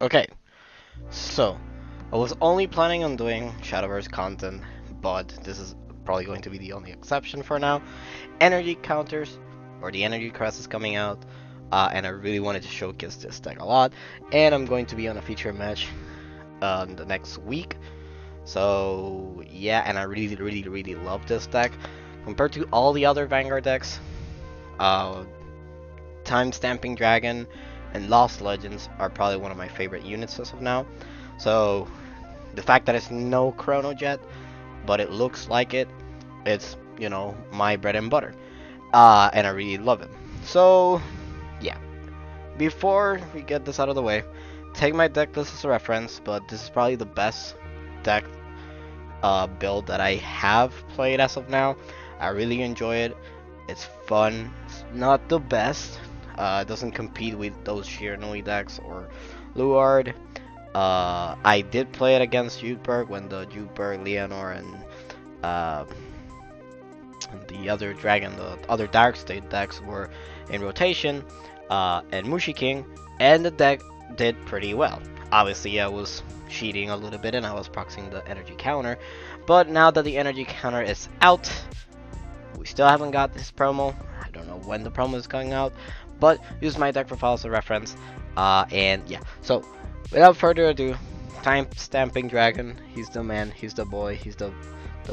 Okay, so I was only planning on doing Shadowverse content, but this is probably going to be the only exception for now. Energy counters, or the energy crest is coming out, and I really wanted to showcase this deck a lot. And I'm going to be on a feature match the next week. So yeah, and I really love this deck compared to all the other Vanguard decks. Uh, Time Stamping Dragon and Lost Legends are probably one of my favorite units as of now. So the fact that it's no Chrono Jet, but it looks like it's my bread and butter. And I really love it. So yeah, before we get this out of the way, take my deck list as a reference, but this is probably the best deck build that I have played as of now. I really enjoy it. It's fun. It's not the best. It doesn't compete with those Shiranui decks or Luard. I did play it against Jutberg when the Jutberg, Leonor, and uh, the other dragon, the other Dark State decks were in rotation, and Mushi King, and the deck did pretty well. Obviously, I was cheating a little bit and I was proxying the energy counter, but now that the energy counter is out, we still haven't got this promo. I don't know when the promo is coming out, but use my deck profile as a reference. And yeah, so without further ado, Time Stamping Dragon. He's the man. He's the boy. He's the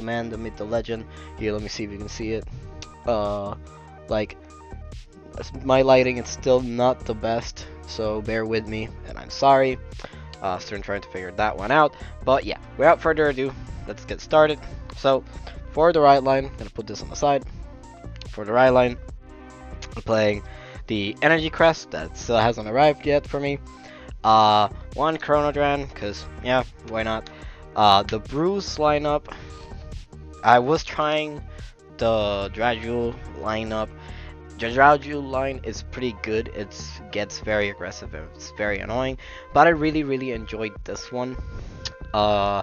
man, the myth, the legend. Here, let me see if you can see it. Uh, like my lighting, it's still not the best, so bear with me, and I'm sorry. Still trying to figure that one out. But yeah, without further ado, let's get started. So for the right line, I'm gonna put this on the side. For the right line, I'm playing the Energy Crest that still hasn't arrived yet for me. One Chronodran, cause yeah, why not? The Bruce lineup. I was trying the Dragul lineup. The Dragul line is pretty good. It gets very aggressive and it's very annoying, but I really enjoyed this one. Uh,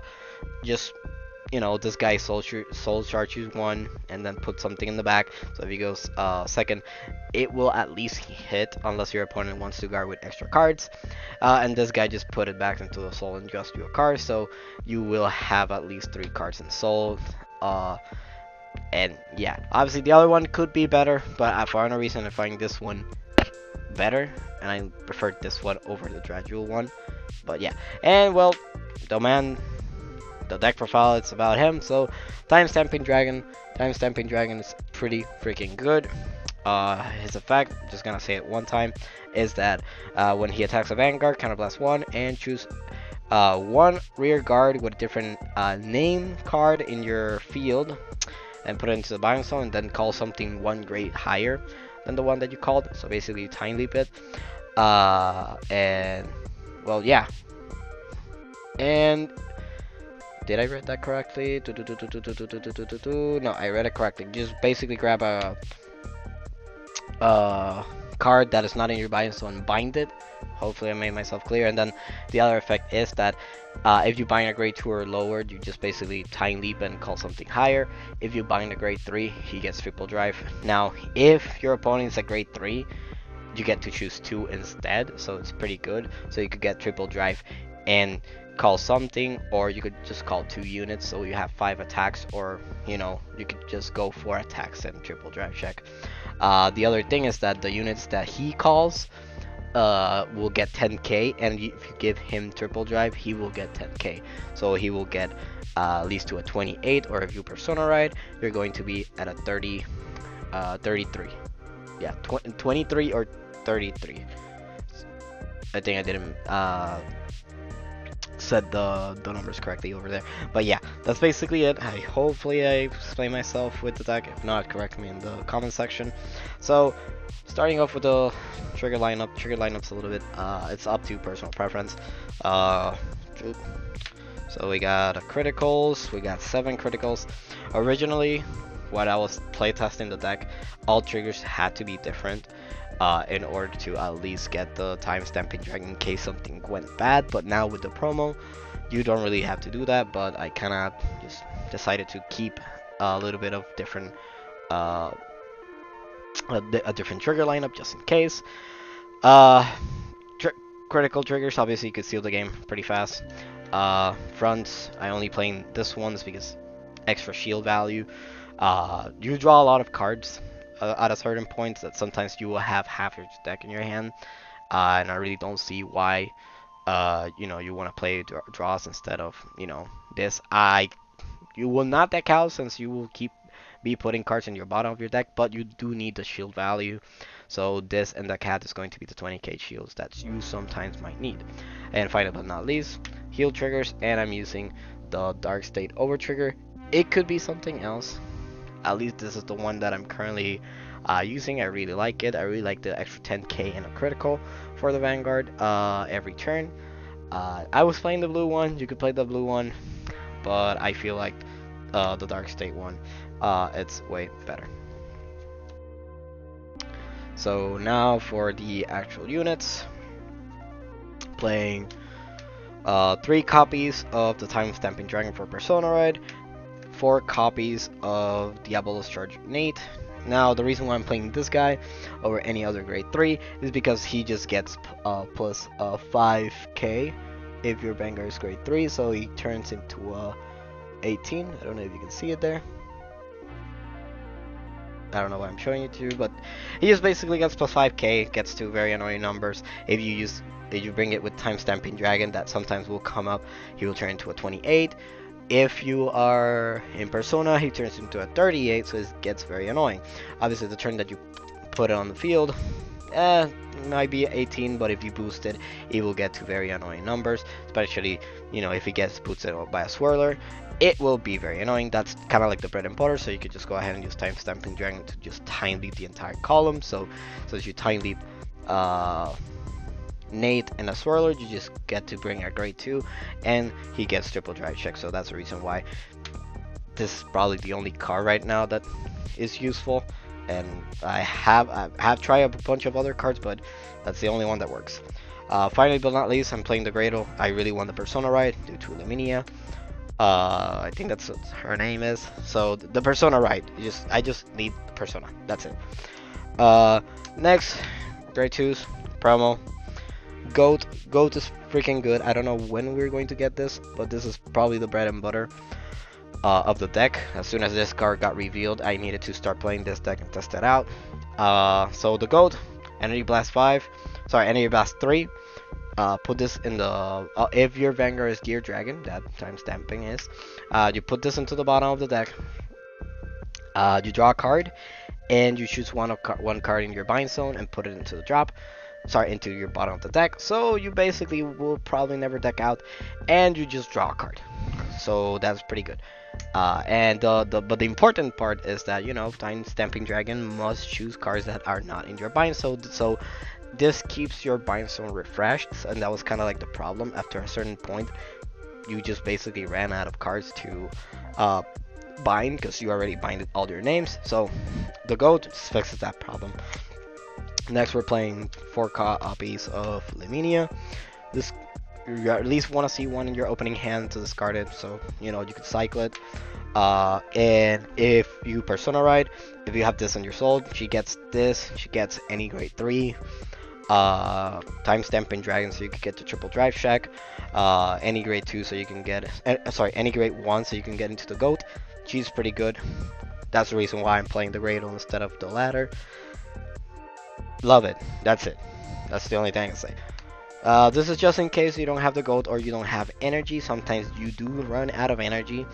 just this guy soul charges one and then put something in the back. So if he goes second, it will at least hit unless your opponent wants to guard with extra cards. And this guy just put it back into the soul and just do a card, so you will have at least 3 cards in soul. And yeah, obviously the other one could be better, but for no reason I find this one better, and I prefer this one over the Dragul one. But yeah, and well, the man, the deck profile, it's about him. So Time Stamping Dragon. Time Stamping Dragon is pretty freaking good. His effect, just gonna say it one time, is that when he attacks a Vanguard, counterblast 1 and choose one rear guard with a different name card in your field and put it into the binding zone, and then call something 1 grade higher than the one that you called. So basically time leap it. And well, yeah. And did I read that correctly? No, I read it correctly. Just basically grab a card that is not in your binding zone and bind it. Hopefully I made myself clear. And then the other effect is that if you bind a grade 2 or lower, you just basically time leap and call something higher. If you bind a grade 3, he gets triple drive. Now, if your opponent is a grade 3, you get to choose 2 instead, so it's pretty good. So you could get triple drive and call something, or you could just call 2 units, so you have 5 attacks, or you could just go 4 attacks and triple drive check. The other thing is that the units that he calls will get 10k, and if you give him triple drive, he will get 10k. So he will get at least to a 28, or if you persona ride, you're going to be at a 33. Yeah, 23 or 33. I think I didn't said the numbers correctly over there, but yeah, that's basically it. Hopefully I explain myself with the deck. If not, correct me in the comment section. So starting off with the trigger lineup's a little bit it's up to personal preference. So we got criticals, we got 7 criticals. Originally, when I was playtesting the deck, all triggers had to be different in order to at least get the Time Stamping Dragon in case something went bad. But now with the promo, you don't really have to do that, but I kind of just decided to keep a little bit of different a different trigger lineup just in case. Uh, Critical triggers, obviously you could seal the game pretty fast. Fronts, I only playing this ones because extra shield value. You draw a lot of cards at a certain point that sometimes you will have half your deck in your hand, and I really don't see why you want to play draws instead of this. You will not deck out since you will be putting cards in your bottom of your deck, but you do need the shield value. So this and the cat is going to be the 20k shields that you sometimes might need. And finally but not least, heal triggers, and I'm using the Dark State over trigger. It could be something else. At least this is the one that I'm currently using. I really like it. I really like the extra 10k and a critical for the Vanguard every turn. I was playing the blue one. You could play the blue one, but I feel like the Dark State one, it's way better. So now for the actual units, playing 3 copies of the Time Stamping Dragon for Persona Ride, 4 copies of Diabolus Charge Nate. Now the reason why I'm playing this guy over any other grade 3 is because he just gets plus 5k if your Vanguard is grade 3, so he turns into 18. I don't know if you can see it there. I don't know why I'm showing it to you, but he just basically gets plus 5k, gets 2 very annoying numbers. If you bring it with Time Stamping Dragon, that sometimes will come up, he will turn into a 28. If you are in Persona, he turns into a 38, so it gets very annoying. Obviously, the turn that you put it on the field, might be 18, but if you boost it, it will get to very annoying numbers, especially, if he gets boosted by a swirler. It will be very annoying. That's kind of like the bread and butter, so you could just go ahead and use Time Stamping Dragon to just time leap the entire column. So as you time leap Nate and a swirler, you just get to bring a grade 2, and he gets triple drive check. So that's the reason why this is probably the only card right now that is useful. And I have tried a bunch of other cards, but that's the only one that works. Finally but not least, I'm playing the Gradle. I really want the Persona Ride due to Laminia. I think that's what her name is. So the Persona Ride. I just need Persona. That's it. Next, grade 2s promo. Goat is freaking good. I don't know when we're going to get this, but this is probably the bread and butter of the deck. As soon as this card got revealed, I needed to start playing this deck and test it out. So the Goat, Energy Blast 5, sorry, Energy Blast 3. Put this in the if your Vanguard is Gear Dragon, that Time Stamping is, you put this into the bottom of the deck. You draw a card, and you choose one card in your bind zone and put it into the drop. Sorry, into your bottom of the deck. So you basically will probably never deck out, and you just draw a card. So that's pretty good. But the important part is that Time Stamping Dragon must choose cards that are not in your bind zone. So this keeps your bind zone refreshed, and that was kind of like the problem. After a certain point, you just basically ran out of cards to bind because you already binded all your names. So the Goat just fixes that problem. Next, we're playing 4 copies of Laminia. This, you at least want to see one in your opening hand to discard it, so you could cycle it. And if you Persona Ride, if you have this on your soul, she gets this. She gets any grade 3. Time Stamping Dragon, so you can get the triple drive check. Any grade 2, so you can get any grade 1, so you can get into the Goat. She's pretty good. That's the reason why I'm playing the Gradle instead of the ladder. Love it. That's it. That's the only thing I can say. This is just in case you don't have the Goat or you don't have energy. Sometimes you do run out of energy.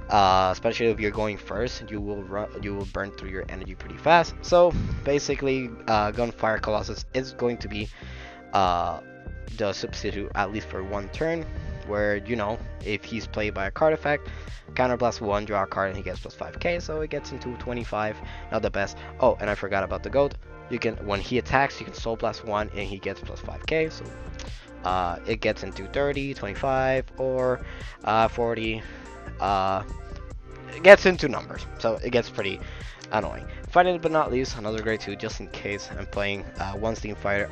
Especially if you're going first, you will burn through your energy pretty fast. So basically, Gunfire Colossus is going to be the substitute, at least for one turn, where if he's played by a card effect, counterblast 1, draw a card, and he gets plus 5k, so it gets into 25. Not the best. Oh, and I forgot about the Goat. You can, when he attacks, you can Soul Blast 1 and he gets plus 5k, so it gets into 30, 25, or 40. It gets into numbers, so it gets pretty annoying. Finally but not least, another grade 2, just in case, I'm playing one Steam Fighter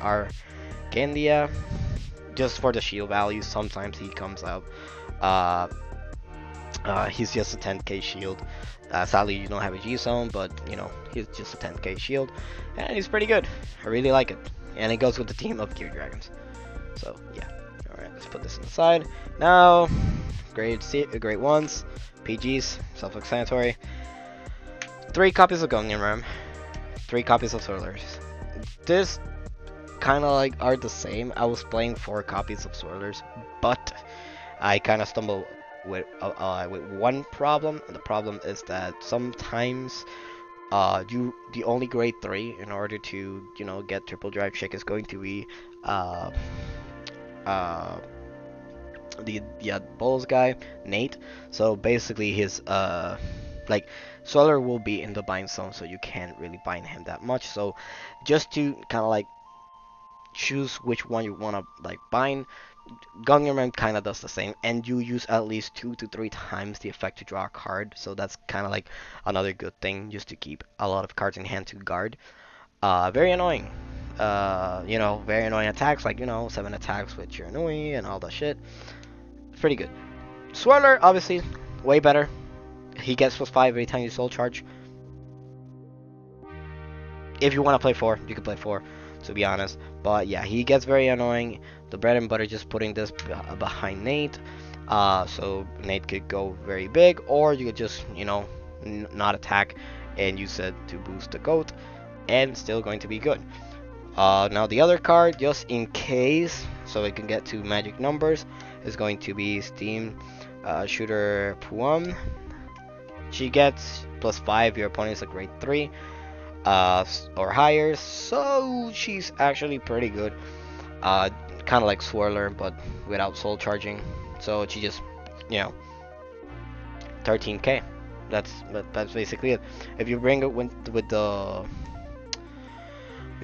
Arcandia, just for the shield value. Sometimes he comes out. He's just a 10k shield. Sadly, you don't have a G-Zone, but he's just a 10k shield, and he's pretty good. I really like it, and it goes with the team of Gear Dragons. So yeah. All right, let's put this inside. Now, grade ones, PGs, self-explanatory. 3 copies of Gungan Ram, 3 copies of Swirlers. This kind of like are the same. I was playing 4 copies of Swirlers, but I kind of stumbled with one problem. And the problem is that sometimes the only grade 3 in order to get triple drive check is going to be uh uh the Bulls guy, Nate. So basically his like Solar will be in the bind zone, so you can't really bind him that much. So just to kind of like choose which one you want to like bind, Gungan kind of does the same, and you use at least 2 to 3 times the effect to draw a card. So that's kind of like another good thing, just to keep a lot of cards in hand to guard. Very annoying. Very annoying attacks, like 7 attacks with your Nui and all that shit. Pretty good. Swirler, obviously, way better. He gets +5 every time you soul charge. If you want to play 4, you can play 4, to be honest. But yeah, he gets very annoying. The bread and butter just putting this behind Nate. So Nate could go very big, or you could just, not attack and use it to boost the goat, and still going to be good. Now the other card, just in case, so it can get to magic numbers, is going to be Steam Shooter Puam. She gets +5. Your opponent's a grade 3 or higher, so she's actually pretty good. Kind of like Swirler, but without soul charging. So she just, 13k. That's basically it. If you bring it with the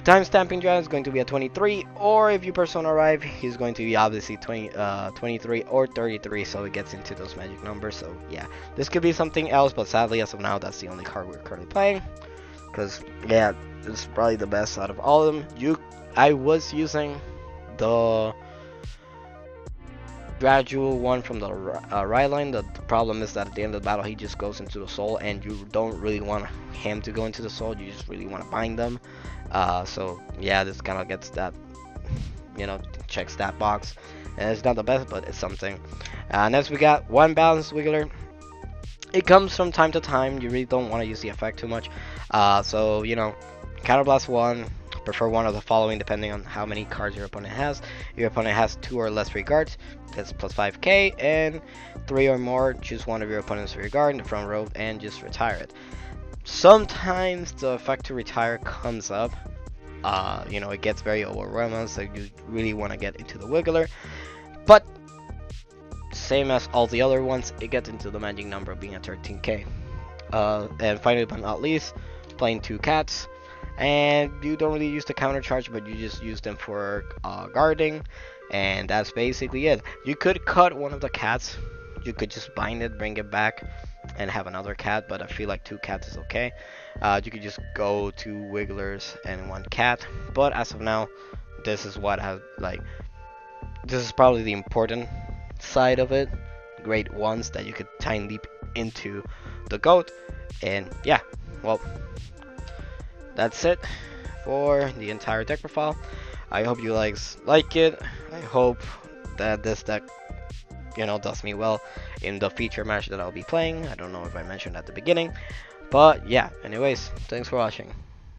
time stamping draft, is going to be a 23, or if you persona arrive, he's going to be obviously 23 or 33, so it gets into those magic numbers. So yeah, this could be something else, but sadly as of now, that's the only card we're currently playing. Because yeah, it's probably the best out of all of them. I was using the gradual one from the Ryline. The problem is that at the end of the battle, he just goes into the soul, and you don't really want him to go into the soul. You just really want to bind them. So yeah, this kind of gets that, checks that box, and it's not the best, but it's something. Next we got one balanced wiggler. It comes from time to time. You really don't want to use the effect too much. So counterblast 1. Prefer one of the following depending on how many cards your opponent has. If your opponent has 2 or less regards, that's +5k, and 3 or more, choose one of your opponent's regard in the front row and just retire it. Sometimes the effect to retire comes up. It gets very overwhelming, so you really want to get into the wiggler. But same as all the other ones, it gets into the magic number being at 13k. And finally but not least, playing 2 cats. And you don't really use the counter charge, but you just use them for guarding, and that's basically it. You could cut one of the cats. You could just bind it, bring it back, and have another cat, but I feel like 2 cats is okay. You could just go 2 wigglers and 1 cat, but as of now, this is what this is probably the important side of it. Great ones that you could time leap into the goat. And yeah, well, that's it for the entire deck profile. I hope you guys like it. I hope that this deck does me well in the feature match that I'll be playing. I don't know if I mentioned at the beginning, but yeah, anyways, thanks for watching.